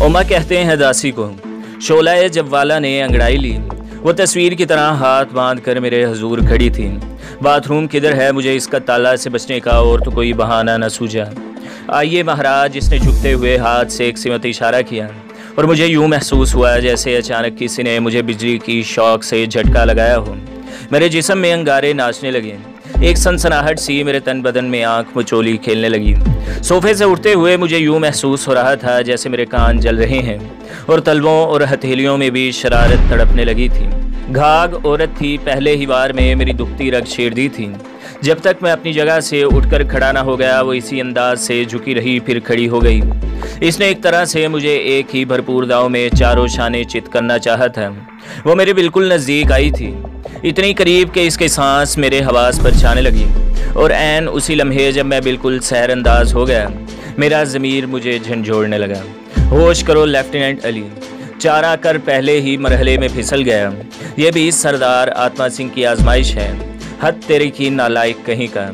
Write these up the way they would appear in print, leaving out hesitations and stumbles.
ओमा कहते हैं दासी को। शोला जब वाला ने अंगड़ाई ली, वो तस्वीर की तरह हाथ बांध कर मेरे हजूर खड़ी थी। बाथरूम किधर है, मुझे इसका ताला से बचने का और तो कोई बहाना न सूझा। आइए महाराज, इसने झुकते हुए हाथ से एक सिमत इशारा किया और मुझे यूं महसूस हुआ जैसे अचानक किसी ने मुझे बिजली की शॉक से झटका लगाया हो। मेरे जिस्म में अंगारे नाचने लगे, एक सनसनाहट सी मेरे तन बदन में आंख मचोली खेलने लगी। सोफे से उठते हुए मुझे यूं महसूस हो रहा था जैसे मेरे कान जल रहे हैं और तलवों और हथेलियों में भी शरारत तड़पने लगी थी। घाघ औरत थी, पहले ही बार में मेरी दुखती रग छेड़ दी थी। जब तक मैं अपनी जगह से उठकर खड़ा ना हो गया, वो इसी अंदाज से झुकी रही, फिर खड़ी हो गई। इसने एक तरह से मुझे एक ही भरपूर दाव में चारों शाने चित करना चाहा था। वो मेरे बिल्कुल नज़दीक आई थी, इतनी करीब कि इसके सांस मेरे हवास पर छाने लगी और ऐन उसी लम्हे जब मैं बिल्कुल सहर अंदाज हो गया, मेरा ज़मीर मुझे झंझोड़ने लगा। होश करो लेफ्टिनेंट अली, चारा कर पहले ही मरहले में फिसल गया। ये भी सरदार आत्मा सिंह की आजमाइश है, हद तेरे की नालायक कहीं का।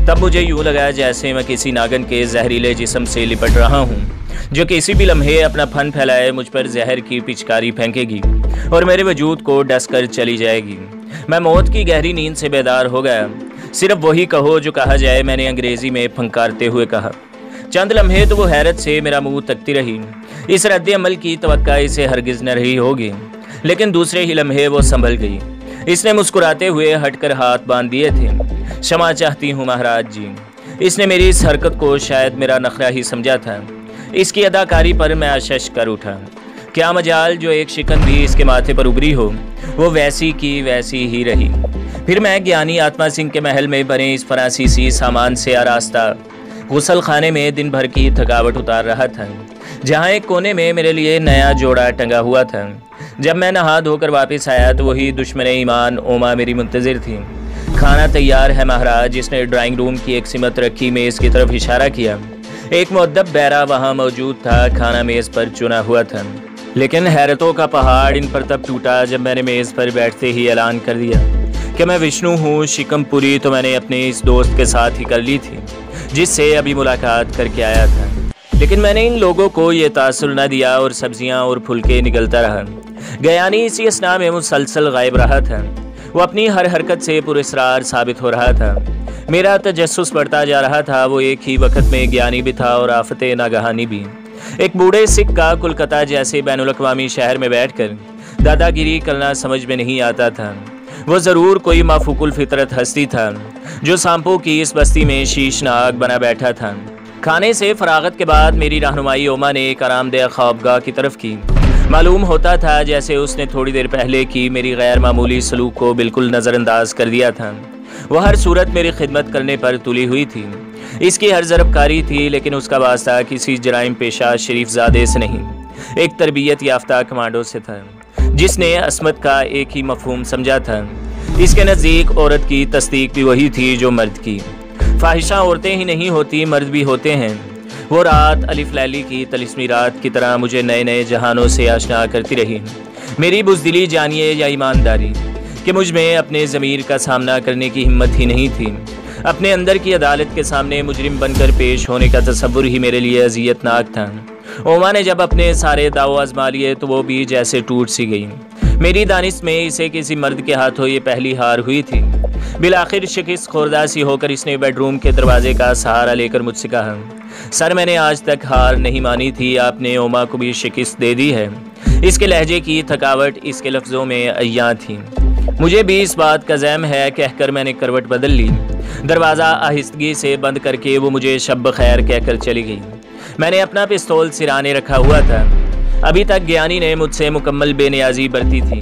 तब मुझे यूँ लगा जैसे मैं किसी नागन के जहरीले जिस्म से लिपट रहा हूँ, जो किसी भी लम्हे अपना फन फैलाए मुझ पर जहर की पिचकारी फेंकेगी और मेरे वजूद को डस कर चली जाएगी। मैं मौत की गहरी नींद से बेदार हो गया। सिर्फ वही कहो जो कहा जाए, मैंने अंग्रेजी में फंकारते हुए कहा। चंद लम्हे तो वो हैरत से मेरा मुंह तकती रही। इस रद्द अमल की तवक्का इसे हरगिज न रही होगी, लेकिन दूसरे ही लम्हे वो संभल गई। इसने मुस्कुराते हुए हटकर हाथ बांध दिए थे। क्षमा चाहती हूँ महाराज जी। इसने मेरी इस हरकत को शायद मेरा नखरा ही समझा था। इसकी अदाकारी पर मैं आशश कर उठा। क्या मजाल जो एक शिकन भी इसके माथे पर उभरी हो, वो वैसी की वैसी ही रही। फिर मैं ज्ञानी आत्मा सिंह के महल में बने इस फरांसीसी सामान से आरास्ता गुसल खाने में दिन भर की थकावट उतार रहा था, जहाँ एक कोने में मेरे लिए नया जोड़ा टंगा हुआ था। जब मैं नहा धोकर वापस आया तो वही दुश्मन ईमान ओमा मेरी मुंतजिर थी। खाना तैयार है महाराज। जिसने ड्राइंग रूम की एक सिमत रखी मेज़ की तरफ इशारा किया। एक मुअद्दब बैरा वहाँ मौजूद था। खाना मेज़ पर चुना हुआ था, लेकिन हैरतों का पहाड़ इन पर तब टूटा जब मैंने मेज़ पर बैठते ही ऐलान कर दिया कि मैं विष्णु हूँ। शिकमपुरी तो मैंने अपने इस दोस्त के साथ ही कर ली थी जिससे अभी मुलाकात करके आया था, लेकिन मैंने इन लोगों को ये तासुर न दिया और सब्जियां और फुलके निगलता रहा। गयानी इसी असना में मुसलसल गायब रहा था। वो अपनी हर हरकत से पुरस्रार साबित हो रहा था। मेरा तजस्सुस बढ़ता जा रहा था। वो एक ही वक्त में ज्ञानी भी था और आफते नागहानी भी। एक बूढ़े सिख का कोलकाता जैसे बैनुल अक़वामी शहर में बैठकर दादागिरी करना समझ में नहीं आता था। वो ज़रूर कोई माफूकुल फितरत हस्ती था जो सांपों की इस बस्ती में शीशनाग बना बैठा था। खाने से फरागत के बाद मेरी रहनुमाई ओमा ने एक आरामदेह ख्वाबगाह की तरफ की। मालूम होता था जैसे उसने थोड़ी देर पहले की मेरी गैर मामूली सलूक को बिल्कुल नज़रअंदाज कर दिया था। वह हर सूरत मेरी खिदमत करने पर तुली हुई थी। इसकी हर ज़रबकारी थी, लेकिन उसका वास्ता किसी जराइम पेशा शरीफजादे से नहीं, एक तरबियत याफ्ता कमांडो से था जिसने असमत का एक ही मफहूम समझा था। इसके नज़दीक औरत की तस्दीक भी वही थी जो मर्द की। फाहिशा औरतें ही नहीं होती, मर्द भी होते हैं। वो रात अलिफ लैली की तलिस्मी रात की तरह मुझे नए नए जहानों से आशना करती रही। मेरी बुज़दिली जानिए या ईमानदारी कि मुझ में अपने ज़मीर का सामना करने की हिम्मत ही नहीं थी। अपने अंदर की अदालत के सामने मुजरिम बनकर पेश होने का तसव्वुर ही मेरे लिए अज़ियतनाक था। ओमा ने जब अपने सारे दाव आजमा लिए तो वो भी जैसे टूट सी गई। मेरी दानिश में इसे किसी मर्द के हाथों ये पहली हार हुई थी। बिलाखिर शिकस्त खुर्दा सी होकर इसने बेडरूम के दरवाजे का सहारा लेकर मुझसे कहा, सर मैंने आज तक हार नहीं मानी थी, आपने ओमा को भी शिकस्त दे दी है। इसके लहजे की थकावट इसके लफ्ज़ों में अय्यां थी। मुझे भी इस बात का ज़हम है कहकर मैंने करवट बदल ली। दरवाज़ा आहिस्तगी से बंद करके वो मुझे शब खैर कहकर चली गई। मैंने अपना पिस्तौल सिराने रखा हुआ था। अभी तक ज्ञानी ने मुझसे मुकम्मल बेनियाजी बरती थी,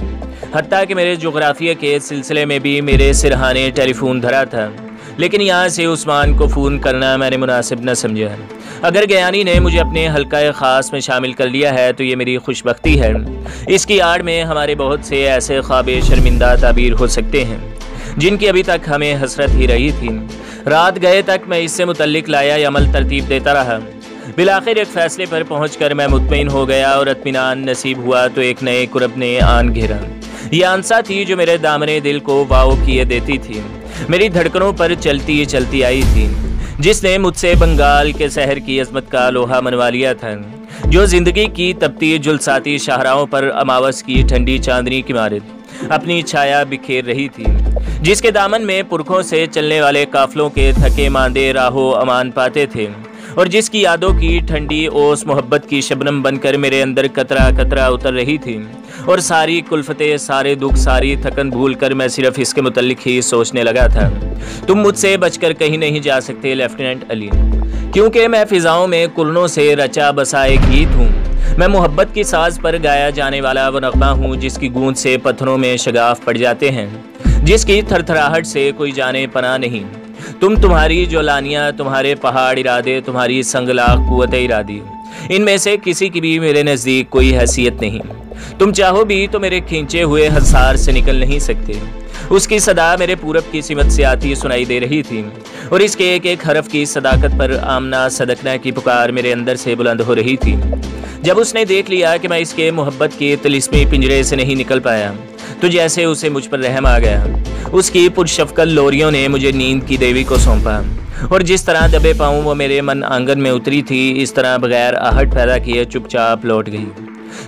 हत्ता कि मेरे जोग्राफिया के सिलसिले में भी मेरे सिरहाने टेलीफोन धरा था, लेकिन यहाँ से उस्मान को फ़ोन करना मैंने मुनासिब न समझा। अगर ज्ञानी ने मुझे अपने हल्का ख़ास में शामिल कर लिया है तो ये मेरी खुशबख्ती है। इसकी आड़ में हमारे बहुत से ऐसे ख्वाबे शर्मिंदा ताबीर हो सकते हैं जिनकी अभी तक हमें हसरत ही रही थी। रात गए तक मैं इससे मुतल्लिक लाया अमल तरतीब देता रहा। बिलाखिर एक फ़ैसले पर पहुंचकर मैं मुतमईन हो गया और इत्मीनान नसीब हुआ तो एक नए कुरब ने आन घेरा। ये आंसा थी जो मेरे दामने दिल को वाओ किए देती थी, मेरी धड़कनों पर चलती चलती आई थी, जिसने मुझसे बंगाल के शहर की अजमत का लोहा मनवा लिया था। जो जिंदगी की तपती जुलसाती शाहराहों पर अमावस की ठंडी चांदनी की मारिद अपनी छाया बिखेर रही थी, जिसके दामन में पुरखों से चलने वाले काफलों के थके मांदे राहो अमान पाते थे, और जिसकी यादों की ठंडी ओस मोहब्बत की शबनम बनकर मेरे अंदर कतरा कतरा उतर रही थी, और सारी कुल्फतें, सारे दुख, सारी थकन भूल कर मैं सिर्फ इसके मुतल्लिक ही सोचने लगा था। तुम मुझसे बचकर कहीं नहीं जा सकते लेफ्टिनेंट अली, क्योंकि मैं फिजाओं में कुरनों से रचा बसा एक गीत हूँ। मैं मोहब्बत की साज पर गाया जाने वाला वो नगमा हूँ, जिसकी गूंज से पत्थरों में शगाफ पड़ जाते हैं, जिसकी थरथराहट से कोई जाने पना नहीं। तुम्हारी ज्वलानियाँ, तुम्हारे पहाड़ इरादे, तुम्हारी संगलाख कुव्वत इरादी, इनमें से किसी की भी मेरे नज़दीक कोई हैसियत नहीं। तुम चाहो भी तो मेरे खींचे हुए हंसार से निकल नहीं सकते। उसकी सदा मेरे पूरब की सिमत से आती सुनाई दे रही थी, और इसके एक एक हरफ की सदाकत पर आमना सदकना की पुकार मेरे अंदर से बुलंद हो रही थी। जब उसने देख लिया कि मैं इसके मोहब्बत के तिलिस्मी पिंजरे से नहीं निकल पाया, तो जैसे उसे मुझ पर रहम आ गया। उसकी पुरशफकत लोरियों ने मुझे नींद की देवी को सौंपा, और जिस तरह दबे पाऊँ वो मेरे मन आंगन में उतरी थी, इस तरह बगैर आहट पैदा किए चुपचाप लौट गई।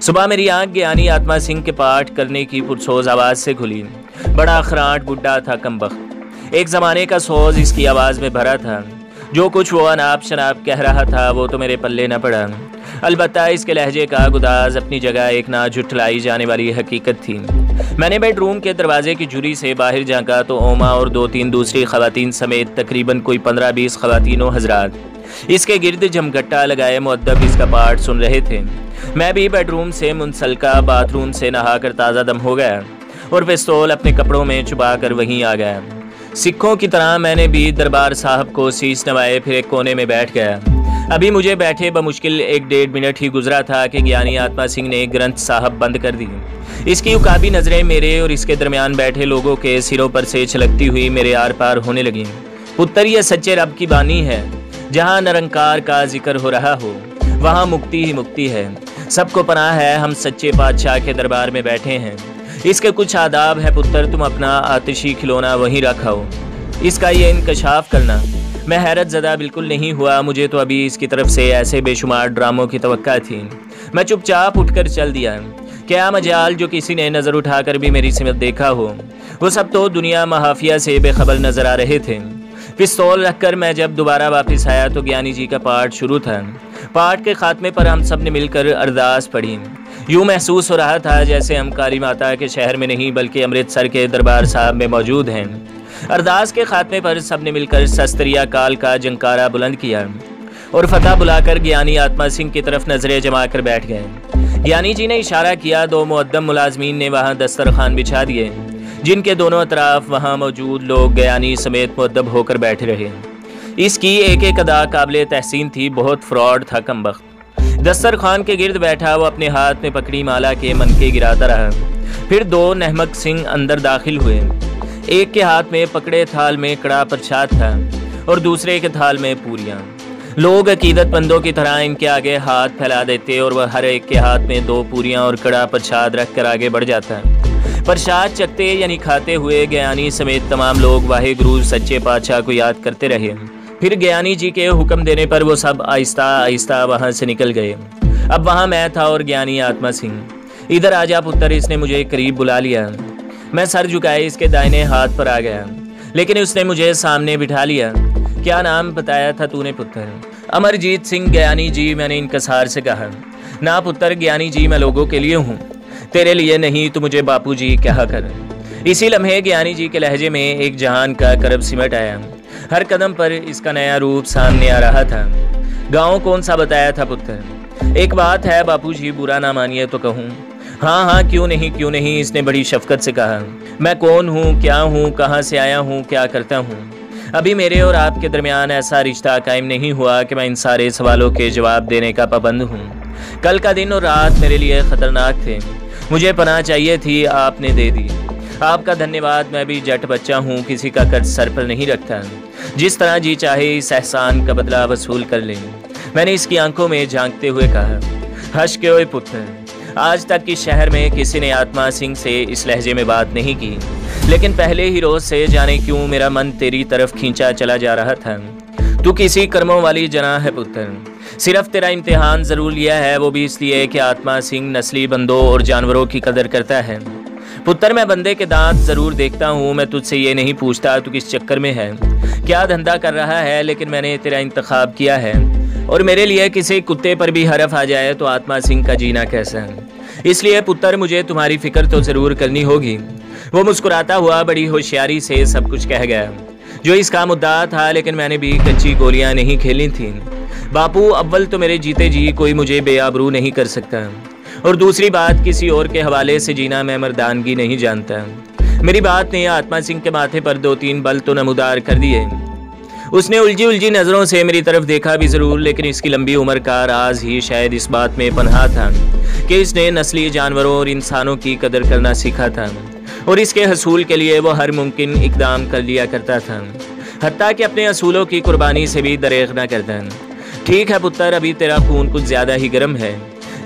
सुबह मेरी आंख ज्ञानी आत्मा सिंह के पाठ करने की पुरसोज आवाज़ से खुली। बड़ा खराट बुड्ढा था कमबख्त, एक ज़माने का सोज इसकी आवाज़ में भरा था। जो कुछ वो अनाप शनाप कह रहा था वो तो मेरे पल्ले न पड़ा। अलबत्ता इसके लहजे का गुदाज अपनी जगह एक ना झुठलाई जाने वाली हकीकत थी। मैंने बेडरूम के दरवाजे की झुरी से बाहर झांका तो ओमा और 2-3 दूसरी खवातीन समेत तकरीबन कोई 15-20 खवातीन व हजरात इसके गिर्द जमघट्टा लगाए मुअद्दब इसका पाठ सुन रहे थे। मैं भी बेडरूम से मुंसलका बाथरूम से नहाकर ताज़ा दम हो गया और पिस्तौल अपने कपड़ों में छुपा कर वहीं आ गया। सिखों की तरह मैंने भी दरबार साहब को शीश नवाए फिर एक कोने में बैठ गया। अभी मुझे बैठे बमुश्किल 1-1.5 मिनट ही गुजरा था कि ज्ञानी आत्मा सिंह ने ग्रंथ साहब बंद कर दी। इसकी उकाबी नज़रें मेरे और इसके दरमियान बैठे लोगों के सिरों पर से छलकती हुई मेरे आर पार होने लगी। पुत्र, ये सच्चे रब की बानी है। जहाँ निरंकार का जिक्र हो रहा हो वहाँ मुक्ति ही मुक्ति है। सबको पनाह है, हम सच्चे बादशाह के दरबार में बैठे हैं। इसके कुछ आदाब है पुत्र, तुम अपना आतिशी खिलौना वहीं रखाओ, इसका ये इंकशाफ करना। मैं हैरत ज़दा बिल्कुल नहीं हुआ। मुझे तो अभी इसकी तरफ से ऐसे बेशुमार ड्रामों की तवक्का थी। मैं चुपचाप उठकर चल दिया। क्या मजाल जो किसी ने नज़र उठाकर भी मेरी सिमत देखा हो। वो सब तो दुनिया महाफिया से बेखबर नज़र आ रहे थे। पिस्तौल रखकर मैं जब दोबारा वापस आया तो ज्ञानी जी का पाठ शुरू था। पाठ के खात्मे पर हम सब ने मिलकर अरदास पढ़ी। यूँ महसूस हो रहा था जैसे हम काली माता के शहर में नहीं बल्कि अमृतसर के दरबार साहब में मौजूद हैं। अरदास के खात्मे पर सब ने मिलकर शस्त्रिया काल का जंकारा बुलंद किया और फतह बुलाकर ज्ञानी आत्मा सिंह की तरफ नजरें जमा कर बैठ गए। ज्ञानी जी ने इशारा किया। 2 मुअद्दब मुलाजमीन ने वहाँ दस्तरखान बिछा दिए, जिनके दोनों अतराफ वहाँ मौजूद लोग ज्ञानी समेत मुअद्दब होकर बैठे रहे। इसकी एक एक अदा काबिल तहसीन थी। बहुत फ्रॉड था कमबख्त। दस्तरखान के गिर्द बैठा वो अपने हाथ में पकड़ी माला के मनके गिराता रहा। फिर 2 नहमक सिंह अंदर दाखिल हुए। एक के हाथ में पकड़े थाल में कड़ा प्रसाद था और दूसरे के थाल में पूरियां। लोग अकीदतमंदों की तरह इनके आगे हाथ फैला देते और वह हर एक के हाथ में 2 पूरियां और कड़ा प्रसाद रख कर आगे बढ़ जाता। प्रसाद चखते यानी खाते हुए ज्ञानी समेत तमाम लोग वाहे गुरु सच्चे पातशाह को याद करते रहे। फिर ज्ञानी जी के हुक्म देने पर वो सब आहिस्ता आहिस्ता वहाँ से निकल गए। अब वहाँ मैं था और ज्ञानी आत्मा सिंह। इधर आजा पुत्र, इसने मुझे करीब बुला लिया। मैं सर झुकाए इसके दाहिने हाथ पर आ गया, लेकिन उसने मुझे सामने बिठा लिया। क्या नाम बताया था तूने पुत्र? अमरजीत सिंह। ज्ञानी जी, मैंने इनकसार से कहा। ना पुत्र ज्ञानी जी, मैं लोगों के लिए हूँ, तेरे लिए नहीं। तो मुझे बापू जी कहा कर। इसी लम्हे ज्ञानी जी के लहजे में एक जहान का करब सिमट आया। हर कदम पर इसका नया रूप सामने आ रहा था। गाँव कौन सा बताया था पुत्र? एक बात है बापू जी, बुरा ना मानिए तो कहूँ। हाँ हाँ, क्यों नहीं, इसने बड़ी शफकत से कहा। मैं कौन हूँ, क्या हूँ, कहाँ से आया हूँ, क्या करता हूँ? अभी मेरे और आपके दरमियान ऐसा रिश्ता कायम नहीं हुआ कि मैं इन सारे सवालों के जवाब देने का पाबंद हूँ। कल का दिन और रात मेरे लिए ख़तरनाक थे। मुझे पनाह चाहिए थी, आपने दे दी। आपका धन्यवाद। मैं भी जट बच्चा हूँ, किसी का कर्ज सर पर नहीं रखता। जिस तरह जी चाहे इस एहसान का बदला वसूल कर लें। मैंने इसकी आंखों में झांकते हुए कहा। हंस के ओए पुत्र, आज तक इस शहर में किसी ने आत्मा सिंह से इस लहजे में बात नहीं की, लेकिन पहले ही रोज से जाने क्यों मेरा मन तेरी तरफ खींचा चला जा रहा था। तू किसी कर्मों वाली जना है पुत्र। सिर्फ तेरा इम्तिहान ज़रूर लिया है, वो भी इसलिए कि आत्मा सिंह नस्ली बंदों और जानवरों की कदर करता है। पुत्र, मैं बंदे के दांत ज़रूर देखता हूँ, मैं तुझसे ये नहीं पूछता तू किस चक्कर में है, क्या धंधा कर रहा है, लेकिन मैंने तेरा इंतखाब किया है और मेरे लिए किसी कुत्ते पर भी हरफ आ जाए तो आत्मा सिंह का जीना कैसा है। इसलिए पुत्र, मुझे तुम्हारी फिक्र तो ज़रूर करनी होगी। वो मुस्कुराता हुआ बड़ी होशियारी से सब कुछ कह गया जो इसका मुद्दा था, लेकिन मैंने भी कच्ची गोलियां नहीं खेली थीं। बापू, अव्वल तो मेरे जीते जी कोई मुझे बेआबरू नहीं कर सकता, और दूसरी बात, किसी और के हवाले से जीना मैं मर्दानगी नहीं जानता। मेरी बात ने आत्मा सिंह के माथे पर 2-3 बल तो नमूदार कर दिए। उसने उलझी उलझी नज़रों से मेरी तरफ देखा भी ज़रूर, लेकिन इसकी लंबी उम्र का राज ही शायद इस बात में पनहा था कि इसने नस्ली जानवरों और इंसानों की कदर करना सीखा था, और इसके हसूल के लिए वो हर मुमकिन इकदाम कर लिया करता था, हत्ता कि अपने असूलों की कुर्बानी से भी दरेग न करता। ठीक है पुत्र, अभी तेरा खून कुछ ज़्यादा ही गर्म है,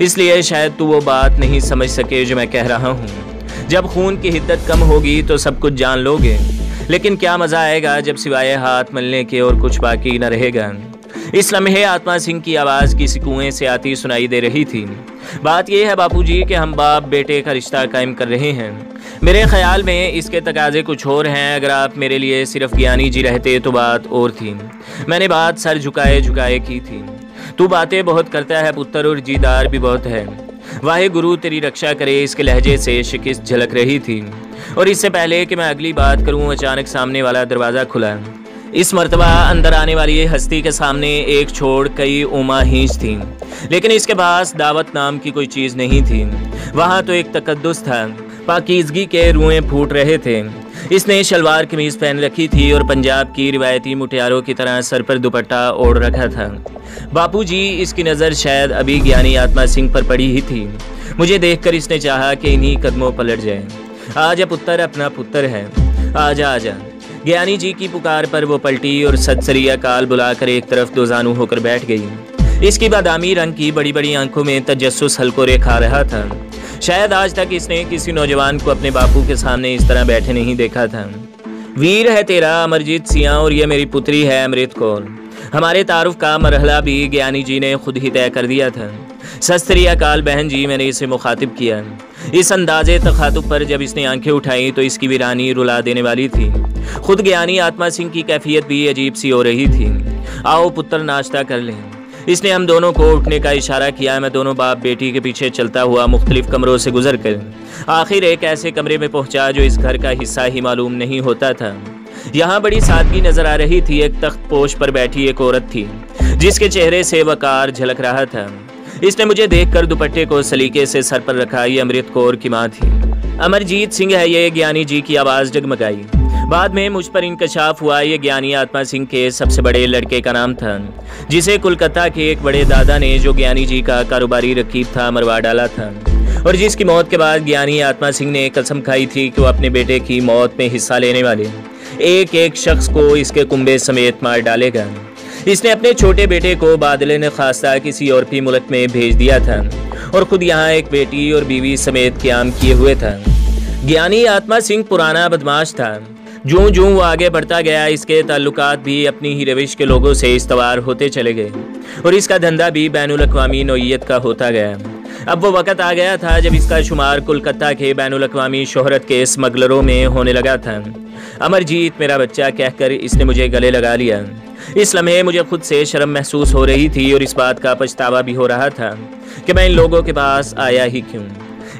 इसलिए शायद तू वो बात नहीं समझ सके जो मैं कह रहा हूँ। जब खून की हिद्दत कम होगी तो सब कुछ जान लोगे, लेकिन क्या मज़ा आएगा जब सिवाय हाथ मलने के और कुछ बाकी न रहेगा। इस लम्हे आत्मा सिंह की आवाज़ किसी कुएं से आती सुनाई दे रही थी। बात यह है बापूजी कि हम बाप बेटे का रिश्ता कायम कर रहे हैं। मेरे ख्याल में इसके तकाजे कुछ और हैं। अगर आप मेरे लिए सिर्फ ज्ञानी जी रहते तो बात और थी। मैंने बात सर झुकाए झुकाए की थी। तू बातें बहुत करता है पुत्र, और जीदार भी बहुत है। वाहे गुरु तेरी रक्षा करे, इसके लहजे से शिकस्त झलक रही थी। और इससे पहले कि मैं अगली बात करूं, अचानक सामने वाला दरवाज़ा खुला। इस मर्तबा अंदर आने वाली हस्ती के सामने एक छोड़ कई उमा हींच थी, लेकिन इसके पास दावत नाम की कोई चीज़ नहीं थी। वहाँ तो एक तकद्दुस था, पाकीज़गी के रुएं फूट रहे थे। इसने शलवार कमीज़ पहन रखी थी और पंजाब की रिवायती मुटियारों की तरह सर पर दुपट्टा ओढ़ रखा था। बापूजी, इसकी नज़र शायद अभी ज्ञानी आत्मा सिंह पर पड़ी ही थी। मुझे देखकर इसने चाहा कि इन्हीं कदमों पलट जाए। आजा पुत्र, अपना पुत्र है, आजा आजा। ज्ञानी जी की पुकार पर वो पलटी और सत श्री अकाल बुलाकर एक तरफ दोजानू होकर बैठ गई। इसकी बादामी रंग की बड़ी बड़ी आंखों में तजस्सुस हल्कोरे खा रहा था। शायद आज तक इसने किसी नौजवान को अपने बापू के सामने इस तरह बैठे नहीं देखा था। वीर है तेरा अमरजीत सिंह, और ये मेरी पुत्री है अमृत कौर। हमारे तारुफ का मरहला भी ज्ञानी जी ने खुद ही तय कर दिया था। सत श्री अकाल बहन जी, मैंने इसे मुखातिब किया। इस अंदाजे तखातुब पर जब इसने आंखें उठाई तो इसकी वीरानी रुला देने वाली थी। खुद ज्ञानी आत्मा सिंह की कैफियत भी अजीब सी हो रही थी। आओ पुत्र, नाश्ता कर लें। इसने हम दोनों को उठने का इशारा किया। मैं दोनों बाप बेटी के पीछे चलता हुआ मुख्तलिफ कमरों से गुजर कर आखिर एक ऐसे कमरे में पहुंचा जो इस घर का हिस्सा ही मालूम नहीं होता था। यहाँ बड़ी सादगी नजर आ रही थी। एक तख्त पोश पर बैठी एक औरत थी जिसके चेहरे से वकार झलक रहा था। इसने मुझे देखकर दुपट्टे को सलीके से सर पर रखा। ये अमृत कौर की माँ थी। अमरजीत सिंह है ये, ज्ञानी जी की आवाज़ जगमगाई। बाद में मुझ पर इंकशाफ हुआ ये ज्ञानी आत्मा सिंह के सबसे बड़े लड़के का नाम था, जिसे कोलकाता के एक बड़े दादा ने, जो ज्ञानी जी का कारोबारी रकीब था, मरवा डाला था, और जिसकी मौत के बाद ज्ञानी आत्मा सिंह ने कसम खाई थी कि वो अपने बेटे की मौत में हिस्सा लेने वाले एक एक शख्स को इसके कुंबे समेत मार डालेगा। इसने अपने छोटे बेटे को बादले ने खासा किसी और भी मुल्क में भेज दिया था और खुद यहाँ एक बेटी और बीवी समेत क़याम किए हुए था। ज्ञानी आत्मा सिंह पुराना बदमाश था। जूं जूं वो आगे बढ़ता गया, इसके ताल्लुकात भी अपनी ही रविश के लोगों से इस्तवार होते चले गए और इसका धंधा भी बैनुल अक़वामी नौइयत का होता गया। अब वो वक़्त आ गया था जब इसका शुमार कोलकाता के बैनुल अक़वामी शोहरत के स्मगलरों में होने लगा था। अमरजीत मेरा बच्चा कहकर इसने मुझे गले लगा लिया। इस लम्हे मुझे खुद से शर्म महसूस हो रही थी और इस बात का पछतावा भी हो रहा था कि मैं इन लोगों के पास आया ही क्यों।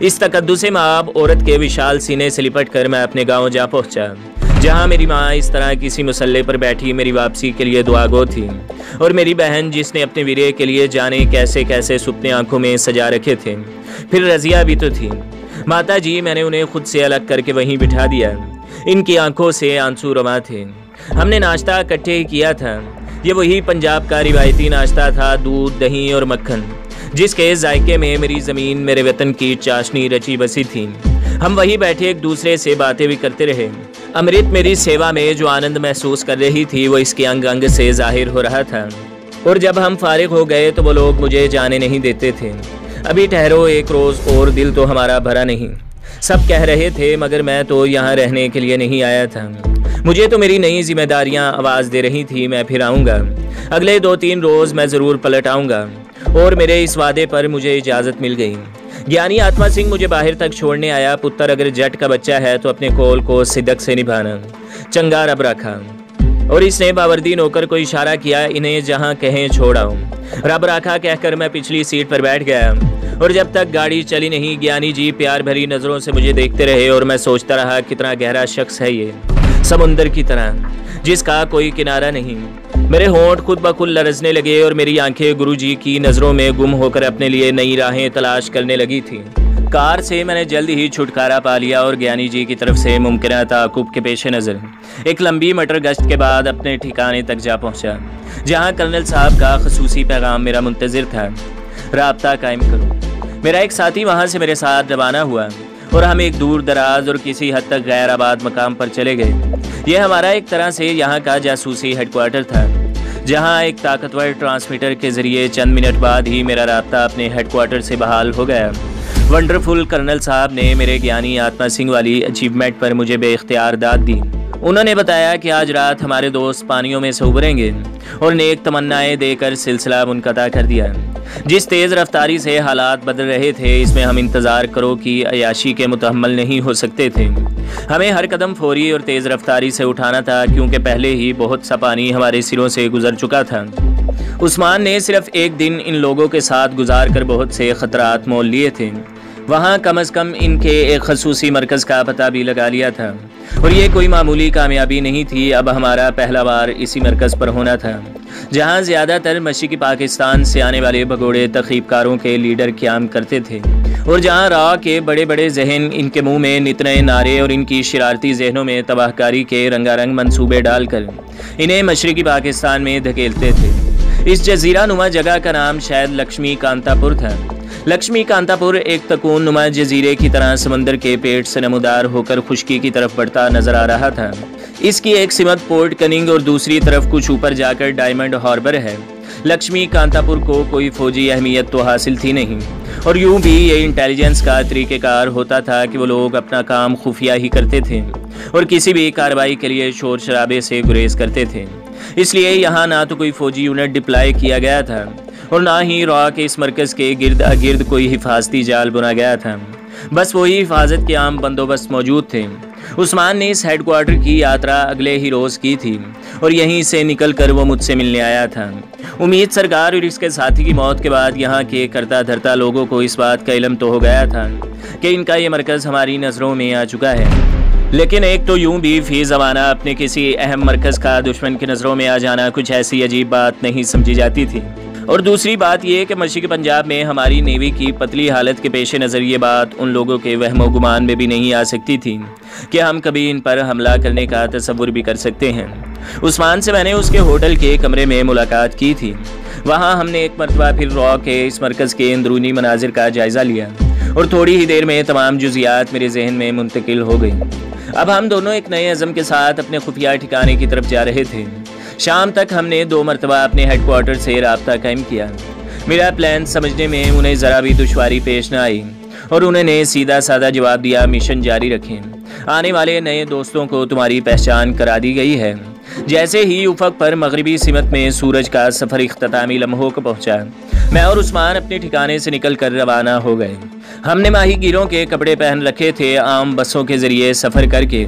इस तकद्दुसे माब औरत के विशाल सीने से लिपट कर मैं अपने गाँव जा पहुँचा, जहाँ मेरी माँ इस तरह किसी मुसल्ले पर बैठी मेरी वापसी के लिए दुआगो थी, और मेरी बहन जिसने अपने वीरे के लिए जाने कैसे कैसे सुपने आंखों में सजा रखे थे। फिर रजिया भी तो थी। माता जी, मैंने उन्हें खुद से अलग करके वहीं बिठा दिया। इनकी आंखों से आंसू रवा थे। हमने नाश्ता इकट्ठे ही किया था। ये वही पंजाब का रिवायती नाश्ता था, दूध, दही और मक्खन, जिसके जायके में मेरी ज़मीन मेरे वतन की चाशनी रची बसी थी। हम वही बैठे एक दूसरे से बातें भी करते रहे। अमृत मेरी सेवा में जो आनंद महसूस कर रही थी वो इसके अंग अंग से जाहिर हो रहा था। और जब हम फारिग हो गए तो वो लोग मुझे जाने नहीं देते थे। अभी ठहरो एक रोज़ और, दिल तो हमारा भरा नहीं, सब कह रहे थे, मगर मैं तो यहाँ रहने के लिए नहीं आया था। मुझे तो मेरी नई जिम्मेदारियां आवाज़ दे रही थी, मैं फिर आऊँगा, अगले 2-3 रोज़ मैं ज़रूर पलट आऊँगा। और मेरे इस वादे पर मुझे इजाज़त मिल गई। ज्ञानी आत्मा सिंह मुझे बाहर तक छोड़ने आया। पुत्र अगर जट का बच्चा है तो अपने कौल को सिद्दक से निभाना। चंगा रब रखा। और इसने बावर्दी नौकर को इशारा किया, इन्हें जहाँ कहें छोड़ आओ। रब रखा कहकर मैं पिछली सीट पर बैठ गया और जब तक गाड़ी चली नहीं, ज्ञानी जी प्यार भरी नज़रों से मुझे देखते रहे और मैं सोचता रहा कितना गहरा शख्स है ये, समुंदर की तरह जिसका कोई किनारा नहीं। मेरे होंठ खुद ब खुद लरजने लगे और मेरी आंखें गुरुजी की नज़रों में गुम होकर अपने लिए नई राहें तलाश करने लगी थी। कार से मैंने जल्द ही छुटकारा पा लिया और ज्ञानी जी की तरफ से मुमकिन ताक़ुब के पेश नज़र एक लंबी मटर गश्त के बाद अपने ठिकाने तक जा पहुंचा, जहां कर्नल साहब का खसूसी पैगाम मेरा मुंतज़िर था। राब्ता कायम करो। मेरा एक साथी वहां से मेरे साथ रवाना हुआ और हम एक दूर दराज और किसी हद तक गैर आबाद मकाम पर चले गए। यह हमारा एक तरह से यहाँ का जासूसी हेडक्वार्टर था, जहाँ एक ताकतवर ट्रांसमीटर के ज़रिए चंद मिनट बाद ही मेरा राब्ता अपने हेडक्वार्टर से बहाल हो गया। वंडरफुल कर्नल साहब ने मेरे ज्ञानी आत्मा सिंह वाली अचीवमेंट पर मुझे बेइख्तियार दाद दी। उन्होंने बताया कि आज रात हमारे दोस्त पानियों में से उभरेंगे और नेक तमन्नाएं देकर सिलसिला मुनक़ता कर दिया। जिस तेज़ रफ्तारी से हालात बदल रहे थे, इसमें हम इंतज़ार करो कि अयाशी के मुतहम्मल नहीं हो सकते थे। हमें हर कदम फौरी और तेज़ रफ्तारी से उठाना था, क्योंकि पहले ही बहुत सा पानी हमारे सिरों से गुजर चुका था। उस्मान ने सिर्फ एक दिन इन लोगों के साथ गुजार कर बहुत से ख़तरात मोल लिए थे। वहाँ कम अज़ कम इनके एक खसूसी मरकज़ का पता भी लगा लिया था और ये कोई मामूली कामयाबी नहीं थी। अब हमारा पहला बार इसी मरकज़ पर होना था, जहाँ ज़्यादातर मशरिक़ी पाकिस्तान से आने वाले भगोड़े तख़ीबकारों के लीडर क़याम करते थे और जहाँ राह के बड़े बड़े जहन इनके मुँह में नित नए नारे और इनकी शरारती जहनों में तबाहकारी के रंगारंग मंसूबे डालकर इन्हें मशरिक़ी पाकिस्तान में धकेलते थे। इस जजीरा नुमा जगह का नाम शायद लक्ष्मी कांतापुर था। लक्ष्मी कांतापुर एक तकून नुमा जजीरे की तरह समंदर के पेट से नमदार होकर खुश्की की तरफ बढ़ता नजर आ रहा था। इसकी एक सिमत पोर्ट कनिंग और दूसरी तरफ कुछ ऊपर जाकर डायमंड हार्बर है। लक्ष्मी कांतापुर को कोई फौजी अहमियत तो हासिल थी नहीं और यूं भी ये इंटेलिजेंस का तरीक़ेकार होता था कि वो लोग अपना काम खुफिया ही करते थे और किसी भी कार्रवाई के लिए शोर शराबे से गुरेज करते थे। इसलिए यहाँ ना तो कोई फौजी यूनिट डिप्लॉय किया गया था और ना ही रॉ के इस मरकज़ के गिर्द गिर्द कोई हिफाजती जाल बुना गया था। बस वही हिफाजत के आम बंदोबस्त मौजूद थे। उस्मान ने इस हेडक्वार्टर की यात्रा अगले ही रोज़ की थी और यहीं से निकलकर वो मुझसे मिलने आया था। उम्मीद सरकार और इसके साथी की मौत के बाद यहाँ के करता धरता लोगों को इस बात का इल्म तो हो गया था कि इनका ये मरकज़ हमारी नज़रों में आ चुका है। लेकिन एक तो यूं भी फी ज़माना अपने किसी अहम मरकज़ का दुश्मन की नज़रों में आ जाना कुछ ऐसी अजीब बात नहीं समझी जाती थी, और दूसरी बात यह कि मशरिक़ी पंजाब में हमारी नेवी की पतली हालत के पेश नज़र ये बात उन लोगों के वहमो गुमान में भी नहीं आ सकती थी कि हम कभी इन पर हमला करने का तसव्वुर भी कर सकते हैं। उस्मान से मैंने उसके होटल के कमरे में मुलाकात की थी। वहाँ हमने एक मरतबा फिर रॉ के इस मरकज़ के अंदरूनी मनाजिर का जायज़ा लिया और थोड़ी ही देर में तमाम जुज़ियात मेरे जहन में मुंतकिल हो गई। अब हम दोनों एक नए अज़म के साथ अपने खुफिया ठिकाने की तरफ जा रहे थे। शाम तक हमने 2 मरतबा अपने हेडक्वार्टर से राब्ता कायम किया। मेरा प्लान समझने में उन्हें ज़रा भी दुश्वारी पेश न आई और उन्होंने सीधा साधा जवाब दिया, मिशन जारी रखें। आने वाले नए दोस्तों को तुम्हारी पहचान करा दी गई है। जैसे ही उफक पर मगरिबी सिमत में सूरज का सफ़र इख्तितामी लम्हों को पहुँचा, मैं और उस्मान अपने ठिकाने से निकल कर रवाना हो गए। हमने माहीगीरों के कपड़े पहन रखे थे। आम बसों के ज़रिए सफ़र करके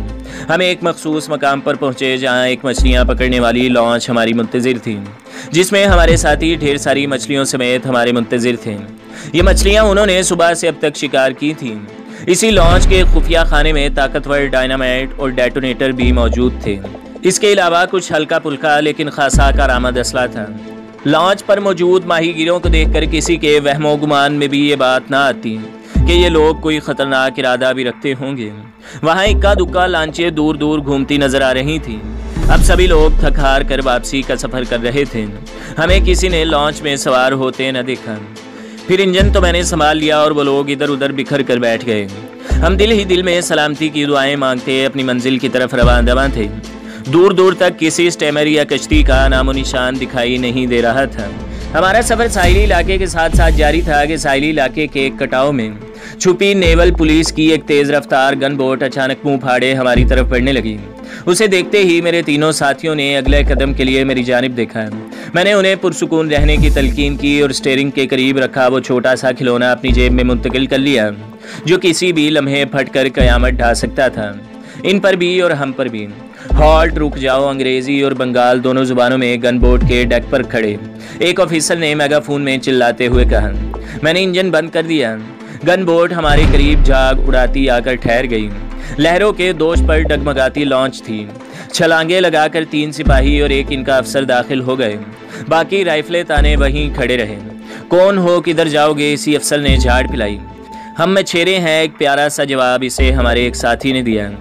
हम एक मखसूस मकाम पर पहुँचे, जहाँ एक मछलियाँ पकड़ने वाली लॉन्च हमारी मुंतज़िर थी, जिसमें हमारे साथी ढेर सारी मछलियों समेत हमारे मुंतज़िर थे। ये मछलियाँ उन्होंने सुबह से अब तक शिकार की थी। इसी लॉन्च के खुफिया खाने में ताकतवर डायनामाइट और डेटोनेटर भी मौजूद थे। इसके अलावा कुछ हल्का पुल्का लेकिन खासा कारआमद असला था। लॉन्च पर मौजूद माहीगीरों को देखकर किसी के वहमो गुमान में भी ये बात ना आती कि ये लोग कोई ख़तरनाक इरादा भी रखते होंगे। वहाँ इक्का दुक्का लांचें दूर दूर घूमती नज़र आ रही थीं। अब सभी लोग थक हार कर वापसी का सफ़र कर रहे थे। हमें किसी ने लॉन्च में सवार होते न देखा। फिर इंजन तो मैंने संभाल लिया और वो लोग इधर उधर बिखर कर बैठ गए। हम दिल ही दिल में सलामती की दुआएं मांगते अपनी मंजिल की तरफ रवाना थे। दूर दूर तक किसी स्टेमर या कश्ती का नामो निशान दिखाई नहीं दे रहा था। हमारा सफ़र साहिली इलाके के साथ साथ जारी था कि साहिली इलाके के एक कटाव में छुपी नेवल पुलिस की एक तेज़ रफ्तार गन बोट अचानक मुँह फाड़े हमारी तरफ बढ़ने लगी। उसे देखते ही मेरे तीनों साथियों ने अगले कदम के लिए मेरी जानिब देखा। मैंने उन्हें पुरसुकून रहने की तलकीन की और स्टीयरिंग के करीब रखा वो छोटा सा खिलौना अपनी जेब में मुंतकिल कर लिया, जो किसी भी लम्हे फटकर कयामत ढा सकता था, इन पर भी और हम पर भी। हॉल्ट, रुक जाओ अंग्रेजी और बंगाल दोनों जुबानों में गन बोट के डेक पर खड़े एक ऑफिसर ने मेगाफोन में चिल्लाते हुए कहा। मैंने इंजन बंद कर दिया। गन बोट हमारे करीब झाग उड़ाती आकर ठहर गई। लहरों के दोष पर डगमगाती लॉन्च थी। छलांगे लगाकर 3 सिपाही और एक इनका अफसर दाखिल हो गए। बाकी राइफलें ताने वहीं खड़े रहे। कौन हो, किधर जाओगे, इसी अफसर ने झाड़ पिलाई। हम मछेरे हैं, एक प्यारा सा जवाब इसे हमारे एक साथी ने दिया।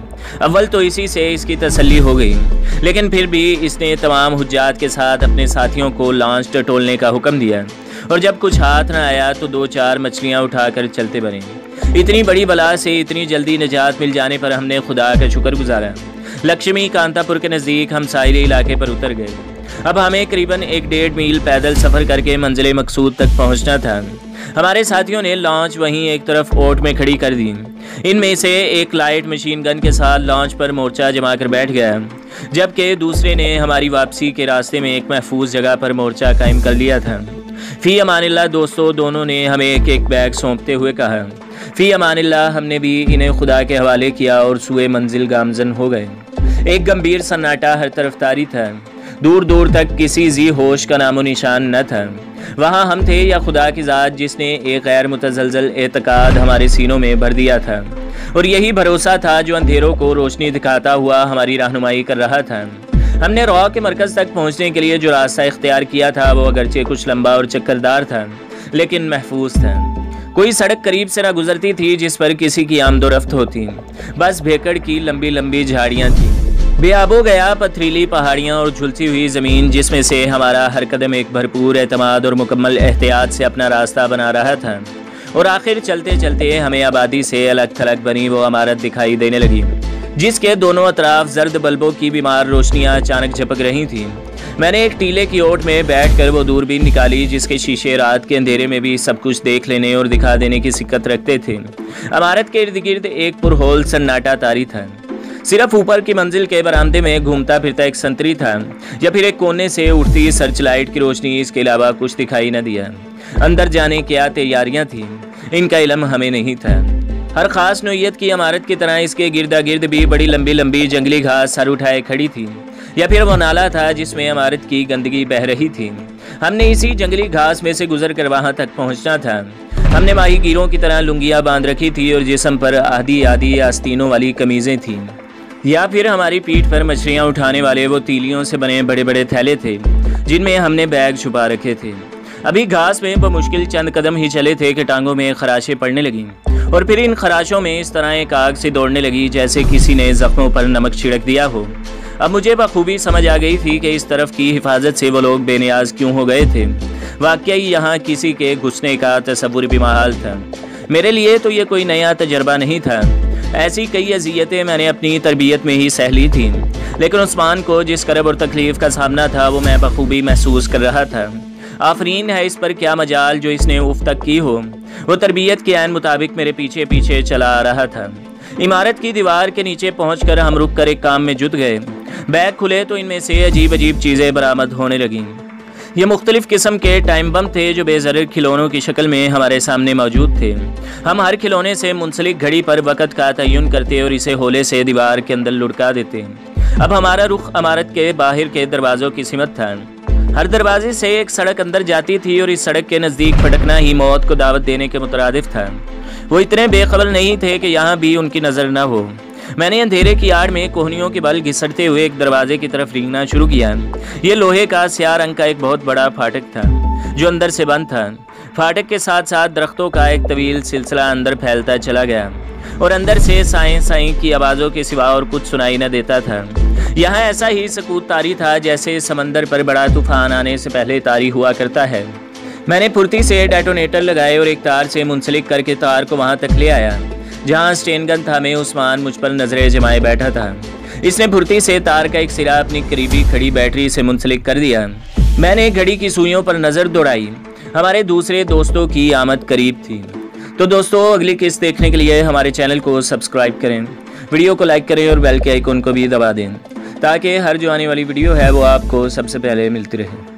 अव्वल तो इसी से इसकी तसल्ली हो गई, लेकिन फिर भी इसने तमाम हुज्जात के साथ अपने साथियों को लॉन्च टटोलने का हुक्म दिया और जब कुछ हाथ न आया तो 2-4 मछलियाँ उठाकर चलते बने। इतनी बड़ी बला से इतनी जल्दी निजात मिल जाने पर हमने खुदा का शुक्र गुजारा। लक्ष्मी कांतापुर के नज़दीक हम साहिली इलाके पर उतर गए। अब हमें करीबन 1-1.5 मील पैदल सफ़र करके मंजिल मकसूद तक पहुंचना था। हमारे साथियों ने लॉन्च वहीं एक तरफ ओट में खड़ी कर दी। इनमें से एक लाइट मशीन गन के साथ लॉन्च पर मोर्चा जमा कर बैठ गया, जबकि दूसरे ने हमारी वापसी के रास्ते में एक महफूज जगह पर मोर्चा कायम कर लिया था। फ़ी अमानिल्लाह दोस्तों, दोनों ने हमें एक एक बैग सौंपते हुए कहा। फ़ी अमानिल्लाह, हमने भी इन्हें खुदा के हवाले किया और सुए मंजिल गामजन हो गए। एक गंभीर सन्नाटा हर तरफ तारी था। दूर दूर तक किसी जी होश का नामो निशान न था। वहाँ हम थे या खुदा की ज़ात जिसने एक गैर मुतज़लज़ल एतकाद हमारे सीनों में भर दिया था, और यही भरोसा था जो अंधेरों को रोशनी दिखाता हुआ हमारी रहनुमाई कर रहा था। हमने रॉ के मरकज़ तक पहुँचने के लिए जो रास्ता इख्तियार किया था वो अगरचे कुछ लंबा और चक्करदार था, लेकिन महफूज था। कोई सड़क करीब से न गुजरती थी जिस पर किसी की आमदोरफ्त होती, बस भेकड़ की लंबी लंबी झाड़ियाँ थीं, बेआबो गया पथरीली पहाड़ियाँ और झुलसी हुई ज़मीन जिसमें से हमारा हर कदम एक भरपूर एतमाद और मुकम्मल एहतियात से अपना रास्ता बना रहा था। और आखिर चलते चलते हमें आबादी से अलग थलग बनी वो इमारत दिखाई देने लगी, जिसके दोनों अतराफ जर्द बल्बों की बीमार रोशनियाँ अचानक झपक रही थीं। मैंने एक टीले की ओट में बैठकर वो दूरबीन निकाली जिसके शीशे रात के अंधेरे में भी सब कुछ देख लेने और दिखा देने की सिक्कत रखते थे। इमारत के इर्द गिर्द एक पुरहोल सन्नाटा तारी था। सिर्फ ऊपर की मंजिल के बरामदे में घूमता फिरता एक संतरी था या फिर एक कोने से उठती सर्च लाइट की रोशनी, इसके अलावा कुछ दिखाई न दिया। अंदर जाने क्या तैयारियां थीं, इनका इल्म हमें नहीं था। हर खास नौइयत की इमारत की तरह इसके गिरदा गिर्द भी बड़ी लंबी लंबी जंगली घास सर उठाए खड़ी थी, या फिर वो नाला था जिसमें इमारत की गंदगी बह रही थी। हमने इसी जंगली घास में से गुजर कर वहाँ तक पहुँचना था। हमने माही गिरों की तरह लुंगियाँ बांध रखी थी और जिस्म पर आधी आधी आस्तीनों वाली कमीज़ें थीं, या फिर हमारी पीठ पर मछलियाँ उठाने वाले वो तीलियों से बने बड़े बड़े थैले थे जिनमें हमने बैग छुपा रखे थे। अभी घास में बमुश्किल चंद कदम ही चले थे कि टांगों में खराशें पड़ने लगीं, और फिर इन खराशों में इस तरह एक आग से दौड़ने लगी जैसे किसी ने जख्मों पर नमक छिड़क दिया हो। अब मुझे बखूबी समझ आ गई थी कि इस तरफ की हिफाजत से वो लोग बेनियाज क्यों हो गए थे। वाकई यहाँ किसी के घुसने का तसव्वुर भी महाल था। मेरे लिए तो ये कोई नया तजर्बा नहीं था। ऐसी कई अज़ियतें मैंने अपनी तरबियत में ही सह ली थी, लेकिन उस्मान को जिस करब और तकलीफ़ का सामना था वो मैं बखूबी महसूस कर रहा था। आफरीन है इस पर क्या मजाल जो इसने उफ तक की हो। वो तरबियत के ऐन मुताबिक मेरे पीछे पीछे चला आ रहा था। इमारत की दीवार के नीचे पहुंचकर हम रुक कर एक काम में जुट गए। बैग खुले तो इनमें से अजीब अजीब चीज़ें बरामद होने लगीं। ये मुख्तलिफ़ किस्म के टाइम बम थे जो बेज़र खिलौनों की शक्ल में हमारे सामने मौजूद थे। हम हर खिलौने से मुंसलिक घड़ी पर वक़्त का तयन करते और इसे होले से दीवार के अंदर लुढ़का देते। अब हमारा रुख इमारत के बाहर के दरवाज़ों की सिमत था। हर दरवाजे से एक सड़क अंदर जाती थी और इस सड़क के नज़दीक फटकना ही मौत को दावत देने के मुतरादिफ था। वो इतने बेखबर नहीं थे कि यहाँ भी उनकी नज़र न हो। मैंने अंधेरे की आड़ में कोहनियों के बल घिसटते हुए एक दरवाजे की तरफ रेंगना शुरू किया। ये लोहे का स्याह रंग का एक बहुत बड़ा फाटक था जो अंदर से बंद था। फाटक के साथ साथ दरख्तों का एक तवील सिलसिला अंदर फैलता चला गया और अंदर से साएं साएं की आवाज़ों के सिवा और कुछ सुनाई न देता था। यहाँ ऐसा ही सकूत तारी था जैसे समंदर पर बड़ा तूफान आने से पहले तारी हुआ करता है। मैंने फुर्ती से डेटोनेटर लगाए और एक तार से मुंसलिक करके तार को वहाँ तक ले आया जहाँ स्टेन गन था। में उस्मान मुझ पर नजरें जमाए बैठा था। इसने फुर्ती से तार का एक सिरा अपनी करीबी खड़ी बैटरी से मुंसलिक कर दिया। मैंने घड़ी की सुइयों पर नज़र दौड़ाई। हमारे दूसरे दोस्तों की आमद करीब थी। तो दोस्तों, अगली किस्त देखने के लिए हमारे चैनल को सब्सक्राइब करें। वीडियो को लाइक करें और बेल के आइकन को भी दबा दें ताकि हर जो आने वाली वीडियो है वो आपको सबसे पहले मिलती रहे।